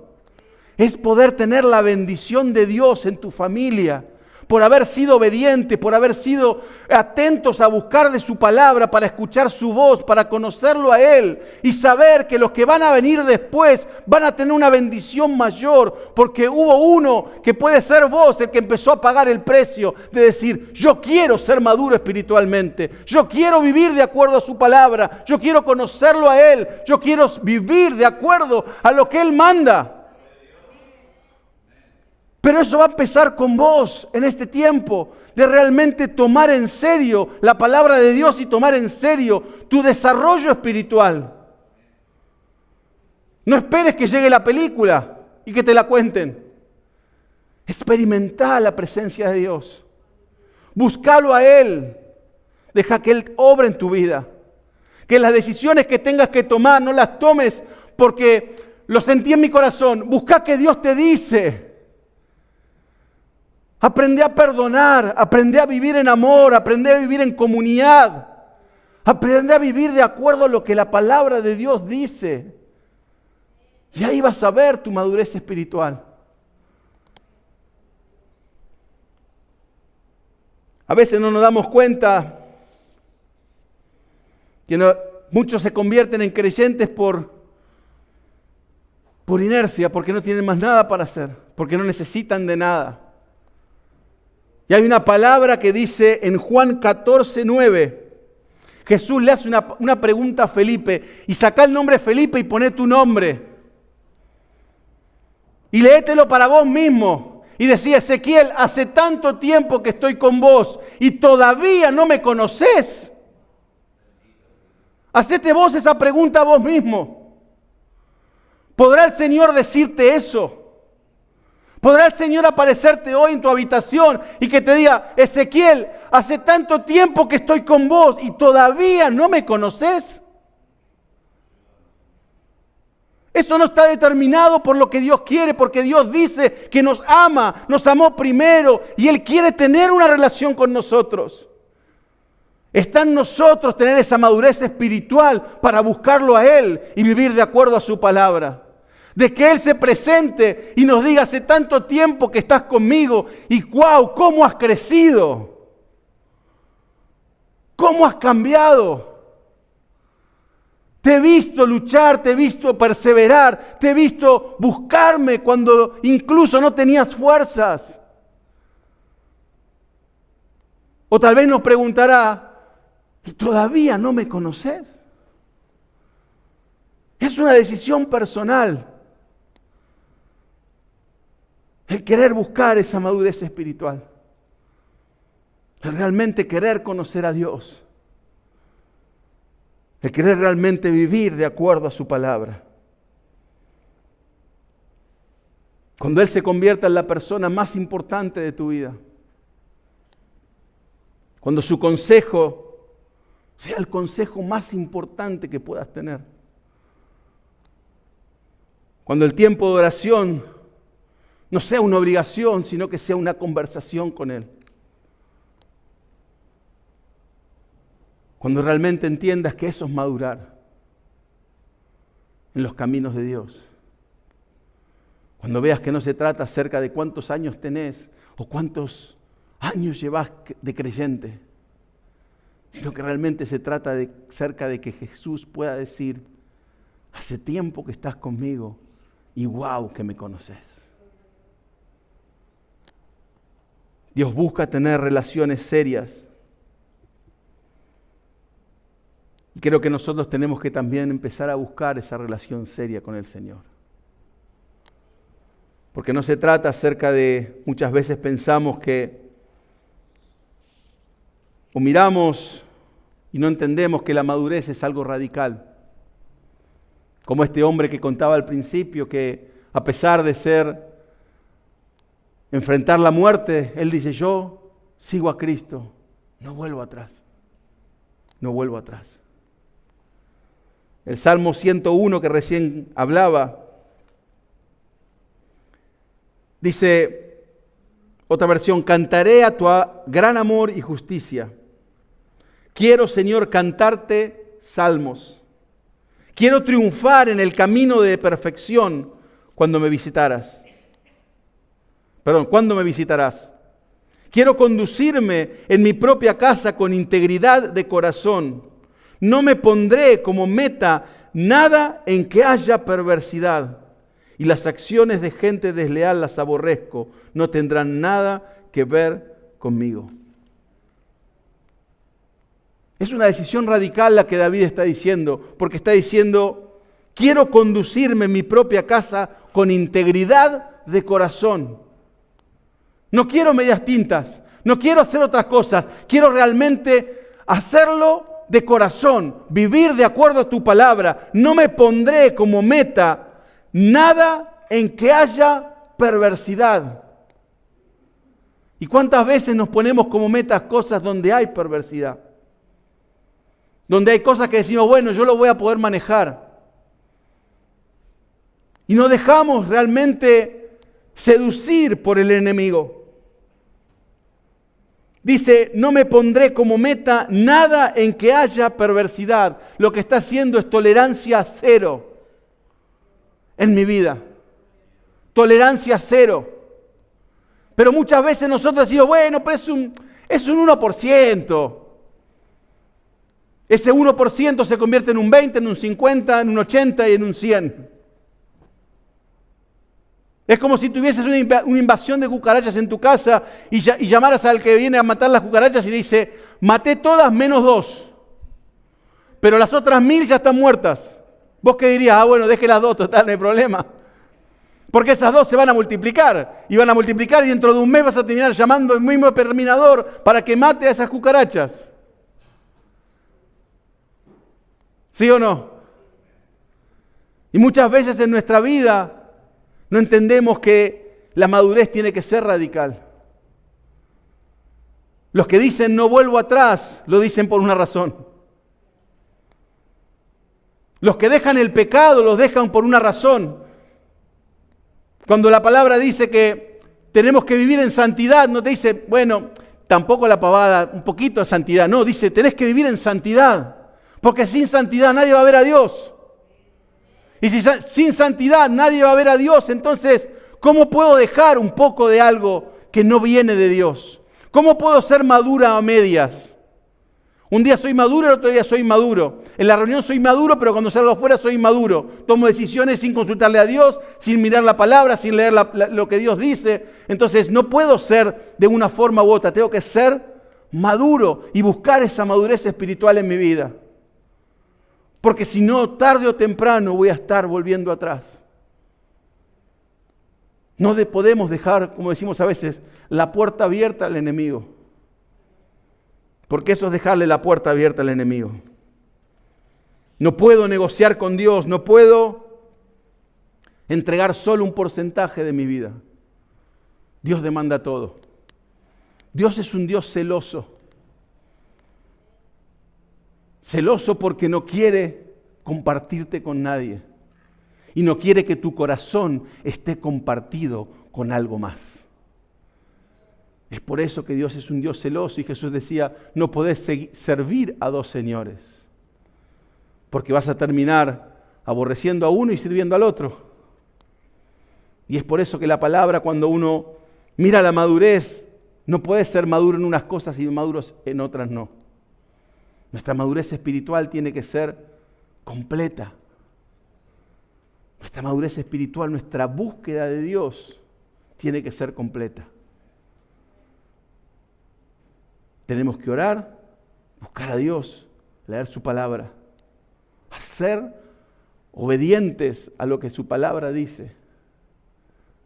Es poder tener la bendición de Dios en tu familia, por haber sido obediente, por haber sido atentos a buscar de su palabra, para escuchar su voz, para conocerlo a Él y saber que los que van a venir después van a tener una bendición mayor, porque hubo uno que puede ser vos el que empezó a pagar el precio de decir, yo quiero ser maduro espiritualmente, yo quiero vivir de acuerdo a su palabra, yo quiero conocerlo a Él, yo quiero vivir de acuerdo a lo que Él manda. Pero eso va a empezar con vos en este tiempo, de realmente tomar en serio la palabra de Dios y tomar en serio tu desarrollo espiritual. No esperes que llegue la película y que te la cuenten. Experimenta la presencia de Dios. Búscalo a Él. Deja que Él obre en tu vida. Que las decisiones que tengas que tomar no las tomes porque lo sentí en mi corazón. Busca que Dios te dice. Aprende a perdonar, aprende a vivir en amor, aprende a vivir en comunidad, aprende a vivir de acuerdo a lo que la palabra de Dios dice. Y ahí vas a ver tu madurez espiritual. A veces no nos damos cuenta que muchos se convierten en creyentes por inercia, porque no tienen más nada para hacer, porque no necesitan de nada. Y hay una palabra que dice en Juan 14:9, Jesús le hace una pregunta a Felipe, y saca el nombre Felipe y poné tu nombre. Y léetelo para vos mismo. Y decía, Ezequiel, hace tanto tiempo que estoy con vos y todavía no me conocés. Hacete vos esa pregunta a vos mismo. ¿Podrá el Señor decirte eso? ¿Podrá el Señor aparecerte hoy en tu habitación y que te diga, Ezequiel, hace tanto tiempo que estoy con vos y todavía no me conocés? Eso no está determinado por lo que Dios quiere, porque Dios dice que nos ama, nos amó primero y Él quiere tener una relación con nosotros. Está en nosotros tener esa madurez espiritual para buscarlo a Él y vivir de acuerdo a su palabra. De que Él se presente y nos diga, hace tanto tiempo que estás conmigo y ¡guau! ¿Cómo has crecido? ¿Cómo has cambiado? Te he visto luchar, te he visto perseverar, te he visto buscarme cuando incluso no tenías fuerzas. O tal vez nos preguntará, ¿y todavía no me conoces? Es una decisión personal. El querer buscar esa madurez espiritual. El realmente querer conocer a Dios. El querer realmente vivir de acuerdo a su palabra. Cuando Él se convierta en la persona más importante de tu vida. Cuando su consejo sea el consejo más importante que puedas tener. Cuando el tiempo de oración no sea una obligación, sino que sea una conversación con Él. Cuando realmente entiendas que eso es madurar en los caminos de Dios. Cuando veas que no se trata acerca de cuántos años tenés o cuántos años llevas de creyente, sino que realmente se trata acerca de que Jesús pueda decir, hace tiempo que estás conmigo y wow que me conoces. Dios busca tener relaciones serias. Y creo que nosotros tenemos que también empezar a buscar esa relación seria con el Señor. Porque no se trata acerca de, muchas veces pensamos que, o miramos y no entendemos que la madurez es algo radical. Como este hombre que contaba al principio, que a pesar de enfrentar la muerte, él dice, yo sigo a Cristo, no vuelvo atrás, no vuelvo atrás. El Salmo 101 que recién hablaba, dice otra versión: cantaré a tu gran amor y justicia. Quiero, Señor, cantarte salmos. Quiero triunfar en el camino de perfección cuando me visitarás. ¿Cuándo me visitarás? Quiero conducirme en mi propia casa con integridad de corazón. No me pondré como meta nada en que haya perversidad. Y las acciones de gente desleal las aborrezco. No tendrán nada que ver conmigo. Es una decisión radical la que David está diciendo, porque está diciendo: quiero conducirme en mi propia casa con integridad de corazón. No quiero medias tintas, no quiero hacer otras cosas, quiero realmente hacerlo de corazón, vivir de acuerdo a tu palabra. No me pondré como meta nada en que haya perversidad. ¿Y cuántas veces nos ponemos como metas cosas donde hay perversidad? Donde hay cosas que decimos, bueno, yo lo voy a poder manejar. Y nos dejamos realmente seducir por el enemigo. Dice, no me pondré como meta nada en que haya perversidad. Lo que está haciendo es tolerancia cero en mi vida. Tolerancia cero. Pero muchas veces nosotros decimos, bueno, pero es un 1%. Ese 1% se convierte en un 20, en un 50, en un 80 y en un 100. Es como si tuvieses una invasión de cucarachas en tu casa y llamaras al que viene a matar las cucarachas y dice, maté todas menos 2, pero las otras 1000 ya están muertas. ¿Vos qué dirías? Ah, bueno, deje las 2, total, no hay problema. Porque esas 2 se van a multiplicar, y van a multiplicar y dentro de un mes vas a terminar llamando al mismo exterminador para que mate a esas cucarachas. ¿Sí o no? Y muchas veces en nuestra vida no entendemos que la madurez tiene que ser radical. Los que dicen no vuelvo atrás, lo dicen por una razón. Los que dejan el pecado, los dejan por una razón. Cuando la palabra dice que tenemos que vivir en santidad, no te dice, bueno, tampoco la pavada, un poquito de santidad. No, dice, tenés que vivir en santidad. Porque sin santidad nadie va a ver a Dios. Y si sin santidad nadie va a ver a Dios, entonces, ¿cómo puedo dejar un poco de algo que no viene de Dios? ¿Cómo puedo ser madura a medias? Un día soy maduro, el otro día soy maduro. En la reunión soy maduro, pero cuando salgo afuera soy inmaduro. Tomo decisiones sin consultarle a Dios, sin mirar la palabra, sin leer lo que Dios dice. Entonces, no puedo ser de una forma u otra. Tengo que ser maduro y buscar esa madurez espiritual en mi vida. Porque si no, tarde o temprano voy a estar volviendo atrás. No podemos dejar, como decimos a veces, la puerta abierta al enemigo. Porque eso es dejarle la puerta abierta al enemigo. No puedo negociar con Dios, no puedo entregar solo un porcentaje de mi vida. Dios demanda todo. Dios es un Dios celoso. Celoso porque no quiere compartirte con nadie. Y no quiere que tu corazón esté compartido con algo más. Es por eso que Dios es un Dios celoso y Jesús decía, no podés servir a 2 señores. Porque vas a terminar aborreciendo a uno y sirviendo al otro. Y es por eso que la palabra, cuando uno mira la madurez, no puede ser maduro en unas cosas y maduros en otras no. Nuestra madurez espiritual tiene que ser completa. Nuestra madurez espiritual, nuestra búsqueda de Dios tiene que ser completa. Tenemos que orar, buscar a Dios, leer su palabra, ser obedientes a lo que su palabra dice,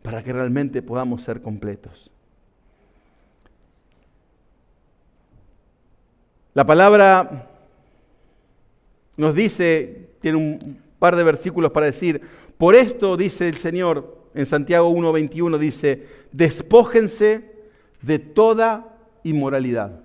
para que realmente podamos ser completos. La palabra nos dice, tiene un par de versículos para decir, por esto dice el Señor, en Santiago 1:21 dice, despójense de toda inmoralidad.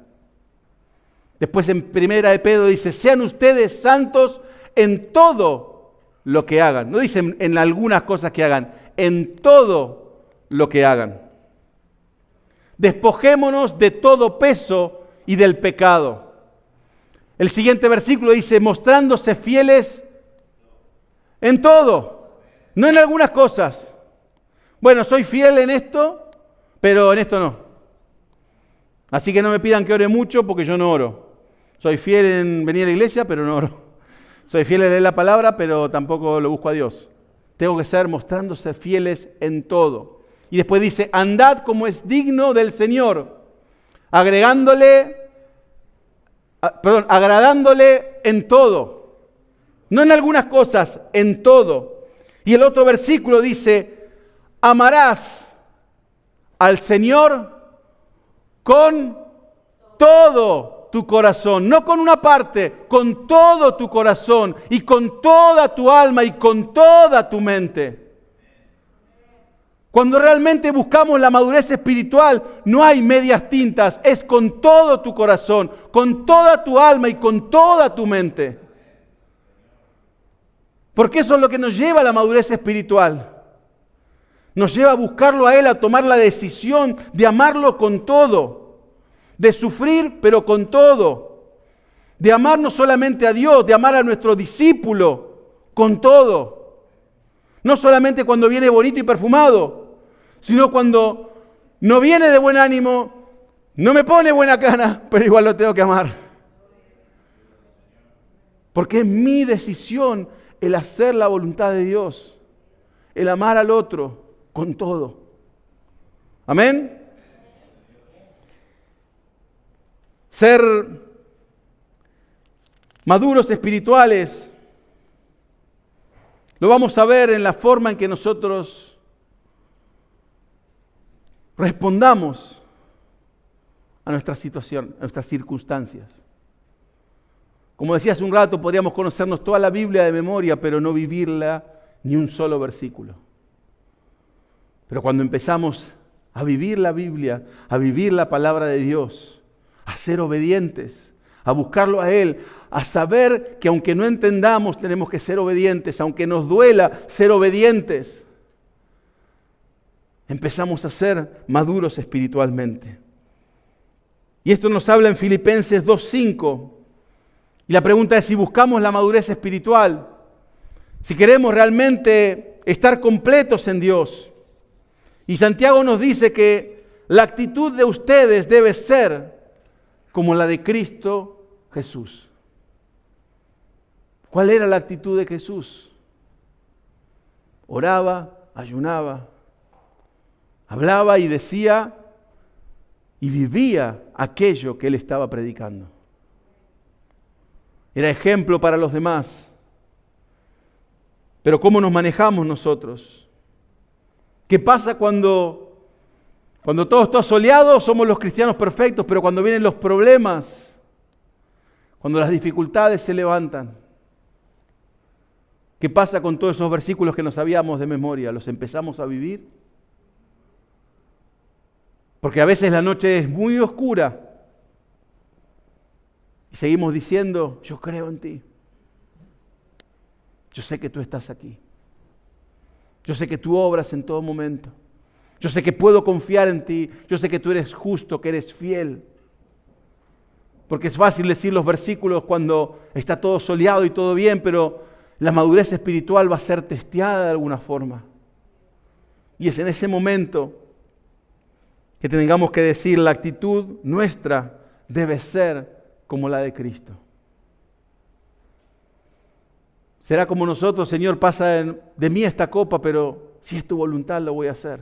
Después en Primera de Pedro dice, sean ustedes santos en todo lo que hagan. No dicen en algunas cosas que hagan, en todo lo que hagan. Despojémonos de todo peso y del pecado. El siguiente versículo dice, mostrándose fieles en todo, no en algunas cosas. Bueno, soy fiel en esto, pero en esto no. Así que no me pidan que ore mucho porque yo no oro. Soy fiel en venir a la iglesia, pero no oro. Soy fiel en leer la palabra, pero tampoco lo busco a Dios. Tengo que ser mostrándose fieles en todo. Y después dice, andad como es digno del Señor, agradándole en todo. No en algunas cosas, en todo. Y el otro versículo dice, amarás al Señor con todo tu corazón, no con una parte, con todo tu corazón y con toda tu alma y con toda tu mente. Cuando realmente buscamos la madurez espiritual, no hay medias tintas, es con todo tu corazón, con toda tu alma y con toda tu mente. Porque eso es lo que nos lleva a la madurez espiritual. Nos lleva a buscarlo a Él, a tomar la decisión de amarlo con todo, de sufrir pero con todo, de amar no solamente a Dios, de amar a nuestro discípulo con todo. No solamente cuando viene bonito y perfumado, sino cuando no viene de buen ánimo, no me pone buena cara, pero igual lo tengo que amar. Porque es mi decisión el hacer la voluntad de Dios, el amar al otro con todo. Amén. Ser maduros espirituales lo vamos a ver en la forma en que nosotros respondamos a nuestra situación, a nuestras circunstancias. Como decía hace un rato, podríamos conocernos toda la Biblia de memoria, pero no vivirla ni un solo versículo. Pero cuando empezamos a vivir la Biblia, a vivir la palabra de Dios, a ser obedientes, a buscarlo a Él, a saber que aunque no entendamos, tenemos que ser obedientes, aunque nos duela ser obedientes, empezamos a ser maduros espiritualmente. Y esto nos habla en Filipenses 2:5. Y la pregunta es si buscamos la madurez espiritual, si queremos realmente estar completos en Dios. Y Santiago nos dice que la actitud de ustedes debe ser como la de Cristo Jesús. ¿Cuál era la actitud de Jesús? Oraba, ayunaba, hablaba y decía y vivía aquello que él estaba predicando. Era ejemplo para los demás. Pero ¿cómo nos manejamos nosotros? ¿Qué pasa cuando todo está soleado? Somos los cristianos perfectos, pero cuando vienen los problemas, cuando las dificultades se levantan, ¿qué pasa con todos esos versículos que nos sabíamos de memoria? ¿Los empezamos a vivir? Porque a veces la noche es muy oscura y seguimos diciendo, yo creo en ti. Yo sé que tú estás aquí. Yo sé que tú obras en todo momento. Yo sé que puedo confiar en ti. Yo sé que tú eres justo, que eres fiel. Porque es fácil decir los versículos cuando está todo soleado y todo bien, pero la madurez espiritual va a ser testeada de alguna forma. Y es en ese momento que tengamos que decir, la actitud nuestra debe ser como la de Cristo. Será como nosotros, Señor, pasa de mí esta copa, pero si es tu voluntad lo voy a hacer.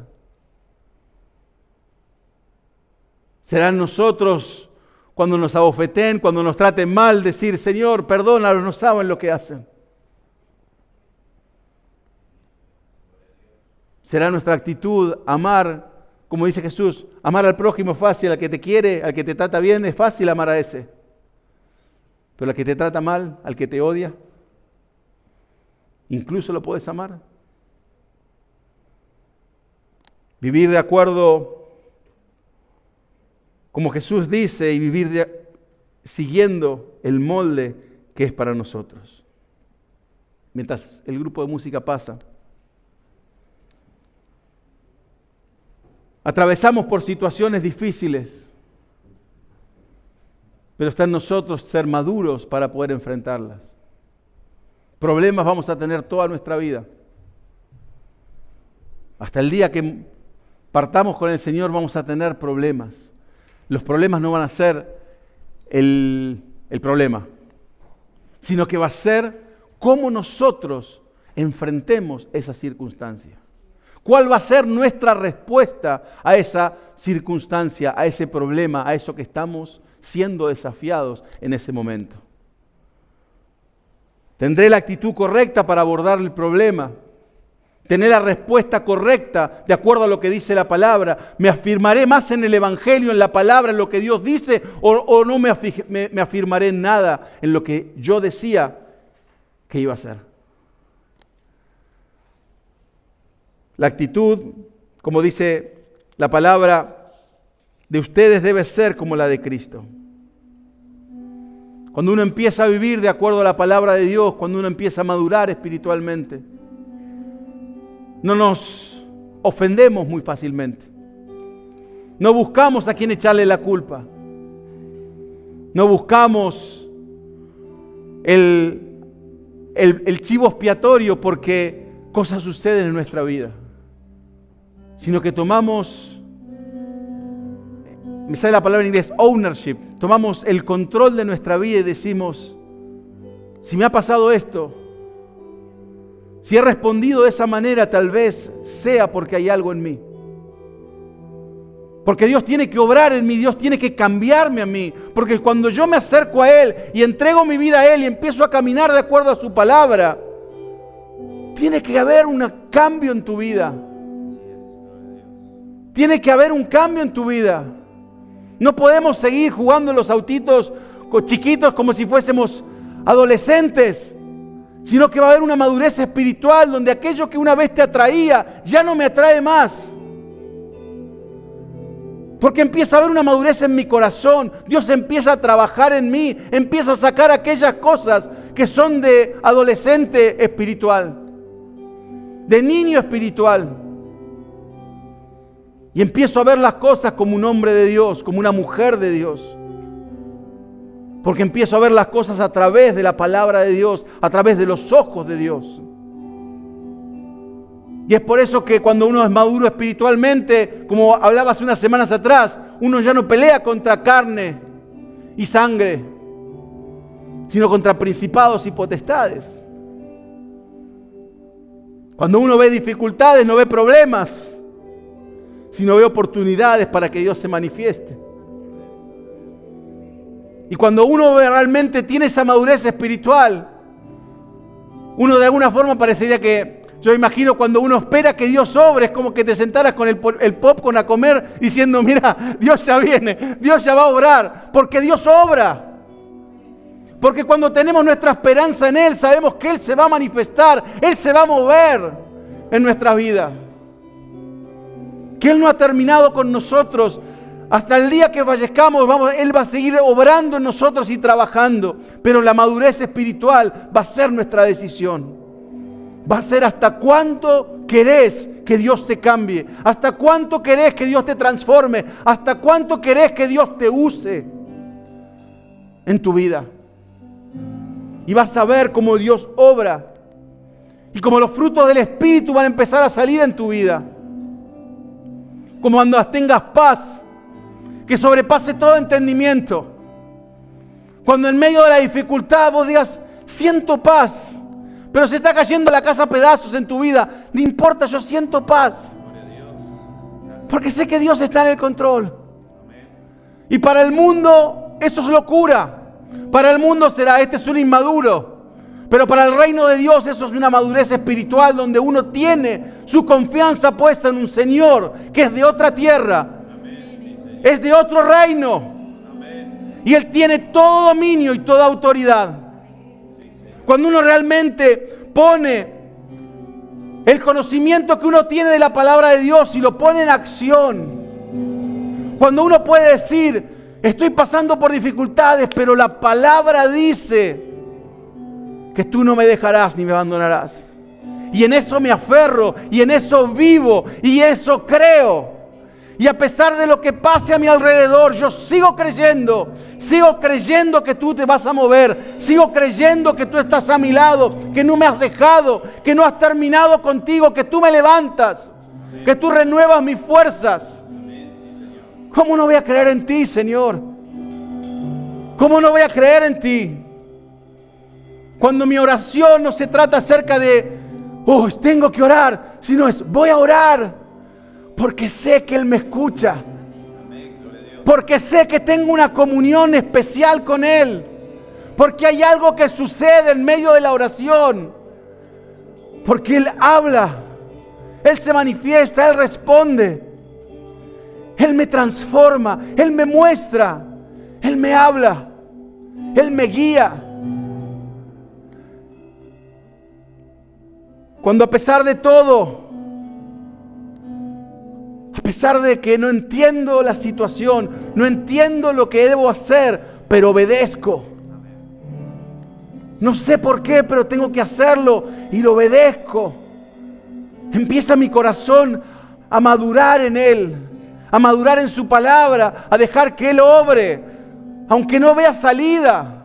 Será nosotros cuando nos abofeten, cuando nos traten mal, decir, Señor, perdónalos, no saben lo que hacen. Será nuestra actitud amar, como dice Jesús, amar al prójimo es fácil, al que te quiere, al que te trata bien, es fácil amar a ese. Pero al que te trata mal, al que te odia, incluso lo puedes amar. Vivir de acuerdo como Jesús dice y vivir siguiendo el molde que es para nosotros. mientras el grupo de música pasa. Atravesamos por situaciones difíciles, pero está en nosotros ser maduros para poder enfrentarlas. Problemas vamos a tener toda nuestra vida. Hasta el día que partamos con el Señor vamos a tener problemas. Los problemas no van a ser el problema, sino que va a ser cómo nosotros enfrentemos esa circunstancia. ¿Cuál va a ser nuestra respuesta a esa circunstancia, a ese problema, a eso que estamos siendo desafiados en ese momento? ¿Tendré la actitud correcta para abordar el problema? ¿Tendré la respuesta correcta de acuerdo a lo que dice la palabra? ¿Me afirmaré más en el Evangelio, en la palabra, en lo que Dios dice? ¿O no me afirmaré en nada en lo que yo decía que iba a hacer? La actitud, como dice la palabra, de ustedes debe ser como la de Cristo. Cuando uno empieza a vivir de acuerdo a la palabra de Dios, cuando uno empieza a madurar espiritualmente, no nos ofendemos muy fácilmente. No buscamos a quien echarle la culpa. No buscamos el chivo expiatorio porque cosas suceden en nuestra vida. Sino que tomamos, me sale la palabra en inglés, ownership. Tomamos el control de nuestra vida y decimos, si me ha pasado esto, si he respondido de esa manera, tal vez sea porque hay algo en mí. Porque Dios tiene que obrar en mí, Dios tiene que cambiarme a mí. Porque cuando yo me acerco a Él y entrego mi vida a Él y empiezo a caminar de acuerdo a su palabra, tiene que haber un cambio en tu vida. Tiene que haber un cambio en tu vida. No podemos seguir jugando en los autitos chiquitos como si fuésemos adolescentes, sino que va a haber una madurez espiritual donde aquello que una vez te atraía ya no me atrae más. Porque empieza a haber una madurez en mi corazón. Dios empieza a trabajar en mí, empieza a sacar aquellas cosas que son de adolescente espiritual, de niño espiritual. Y empiezo a ver las cosas como un hombre de Dios, como una mujer de Dios. Porque empiezo a ver las cosas a través de la palabra de Dios, a través de los ojos de Dios. Y es por eso que cuando uno es maduro espiritualmente, como hablaba hace unas semanas atrás, uno ya no pelea contra carne y sangre, sino contra principados y potestades. Cuando uno ve dificultades, no ve problemas, sino ve oportunidades para que Dios se manifieste. Y cuando uno realmente tiene esa madurez espiritual, uno de alguna forma parecería que, yo imagino cuando uno espera que Dios obre, es como que te sentaras con el popcorn a comer diciendo, mira, Dios ya viene, Dios ya va a obrar, porque Dios obra. Porque cuando tenemos nuestra esperanza en Él, sabemos que Él se va a manifestar, Él se va a mover en nuestra vida. Que Él no ha terminado con nosotros. Hasta el día que fallezcamos, Él va a seguir obrando en nosotros y trabajando. Pero la madurez espiritual va a ser nuestra decisión. Va a ser hasta cuánto querés que Dios te cambie. Hasta cuánto querés que Dios te transforme. Hasta cuánto querés que Dios te use en tu vida. Y vas a ver cómo Dios obra. Y cómo los frutos del Espíritu van a empezar a salir en tu vida. Como cuando tengas paz, que sobrepase todo entendimiento. Cuando en medio de la dificultad vos digas, siento paz, pero se está cayendo la casa a pedazos en tu vida. No importa, yo siento paz. Porque sé que Dios está en el control. Y para el mundo eso es locura. Para el mundo será, este es un inmaduro. Pero para el reino de Dios eso es una madurez espiritual donde uno tiene su confianza puesta en un Señor que es de otra tierra, es de otro reino y Él tiene todo dominio y toda autoridad. Cuando uno realmente pone el conocimiento que uno tiene de la palabra de Dios y lo pone en acción, cuando uno puede decir, estoy pasando por dificultades, pero la palabra dice que tú no me dejarás ni me abandonarás. Y en eso me aferro, y en eso vivo, y eso creo. Y a pesar de lo que pase a mi alrededor, yo sigo creyendo que tú te vas a mover, sigo creyendo que tú estás a mi lado, que no me has dejado, que no has terminado contigo, que tú me levantas, que tú renuevas mis fuerzas. ¿Cómo no voy a creer en ti, Señor? ¿Cómo no voy a creer en ti? Cuando mi oración no se trata acerca de, tengo que orar, sino es, voy a orar. Porque sé que Él me escucha. Porque sé que tengo una comunión especial con Él. Porque hay algo que sucede en medio de la oración. Porque Él habla. Él se manifiesta, Él responde. Él me transforma, Él me muestra, Él me habla, Él me guía. Cuando a pesar de todo, a pesar de que no entiendo la situación, no entiendo lo que debo hacer, pero obedezco. No sé por qué, pero tengo que hacerlo y lo obedezco. Empieza mi corazón a madurar en Él, a madurar en su palabra, a dejar que Él obre, aunque no vea salida,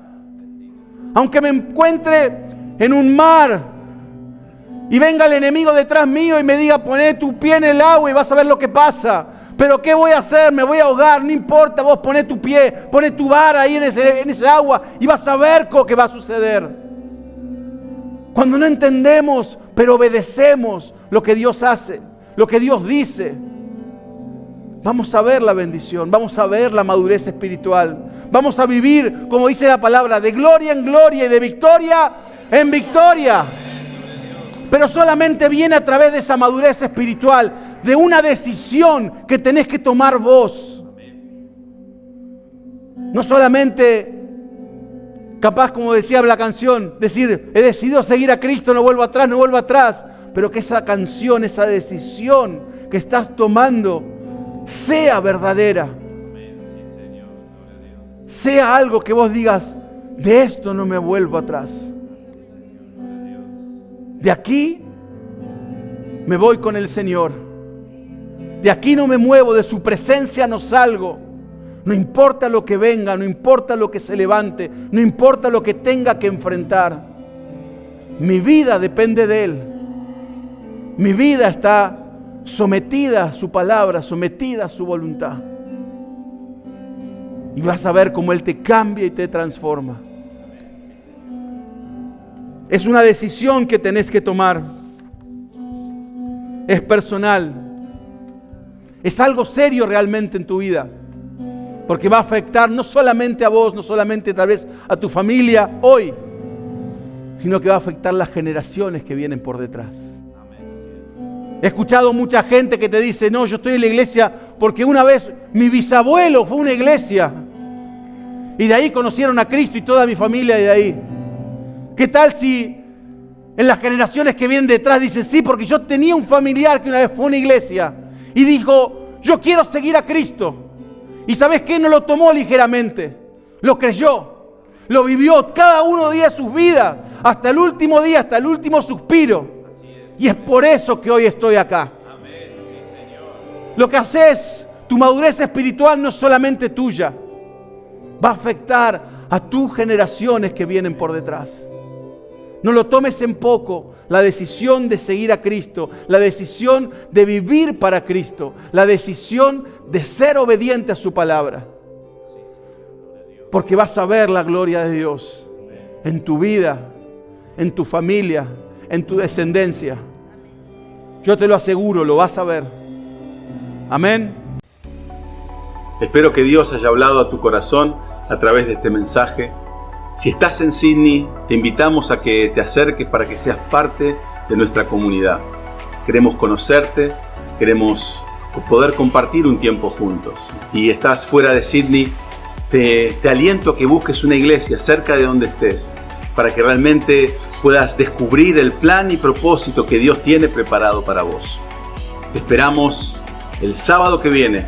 aunque me encuentre en un mar y venga el enemigo detrás mío y me diga, poné tu pie en el agua y vas a ver lo que pasa. Pero ¿qué voy a hacer? Me voy a ahogar, no importa, vos poné tu pie, poné tu vara ahí en ese agua y vas a ver lo que va a suceder. Cuando no entendemos, pero obedecemos lo que Dios hace, lo que Dios dice, vamos a ver la bendición, vamos a ver la madurez espiritual. Vamos a vivir, como dice la palabra, de gloria en gloria y de victoria en victoria. Pero solamente viene a través de esa madurez espiritual, de una decisión que tenés que tomar vos. No solamente, capaz como decía la canción, decir, he decidido seguir a Cristo, no vuelvo atrás, pero que esa canción, esa decisión que estás tomando sea verdadera. Sea algo que vos digas, de esto no me vuelvo atrás. De aquí me voy con el Señor. De aquí no me muevo, de su presencia no salgo. No importa lo que venga, no importa lo que se levante, no importa lo que tenga que enfrentar. Mi vida depende de Él. Mi vida está sometida a su palabra, sometida a su voluntad. Y vas a ver cómo Él te cambia y te transforma. Es una decisión que tenés que tomar. Es personal. Es algo serio realmente en tu vida. Porque va a afectar no solamente a vos, no solamente tal vez a tu familia hoy, sino que va a afectar las generaciones que vienen por detrás. He escuchado mucha gente que te dice, no, yo estoy en la iglesia porque una vez mi bisabuelo fue a una iglesia y de ahí conocieron a Cristo y toda mi familia de ahí. ¿Qué tal si en las generaciones que vienen detrás dicen, sí, porque yo tenía un familiar que una vez fue a una iglesia y dijo, yo quiero seguir a Cristo? Y ¿sabes qué? No lo tomó ligeramente, lo creyó, lo vivió cada uno de sus vidas, hasta el último día, hasta el último suspiro. Y es por eso que hoy estoy acá. Lo que haces, tu madurez espiritual no es solamente tuya, va a afectar a tus generaciones que vienen por detrás. No lo tomes en poco, la decisión de seguir a Cristo, la decisión de vivir para Cristo, la decisión de ser obediente a su palabra. Porque vas a ver la gloria de Dios en tu vida, en tu familia, en tu descendencia. Yo te lo aseguro, lo vas a ver. Amén. Espero que Dios haya hablado a tu corazón a través de este mensaje. Si estás en Sydney, te invitamos a que te acerques para que seas parte de nuestra comunidad. Queremos conocerte, queremos poder compartir un tiempo juntos. Si estás fuera de Sydney, te aliento a que busques una iglesia cerca de donde estés, para que realmente puedas descubrir el plan y propósito que Dios tiene preparado para vos. Te esperamos el sábado que viene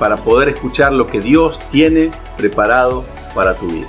para poder escuchar lo que Dios tiene preparado para tu vida.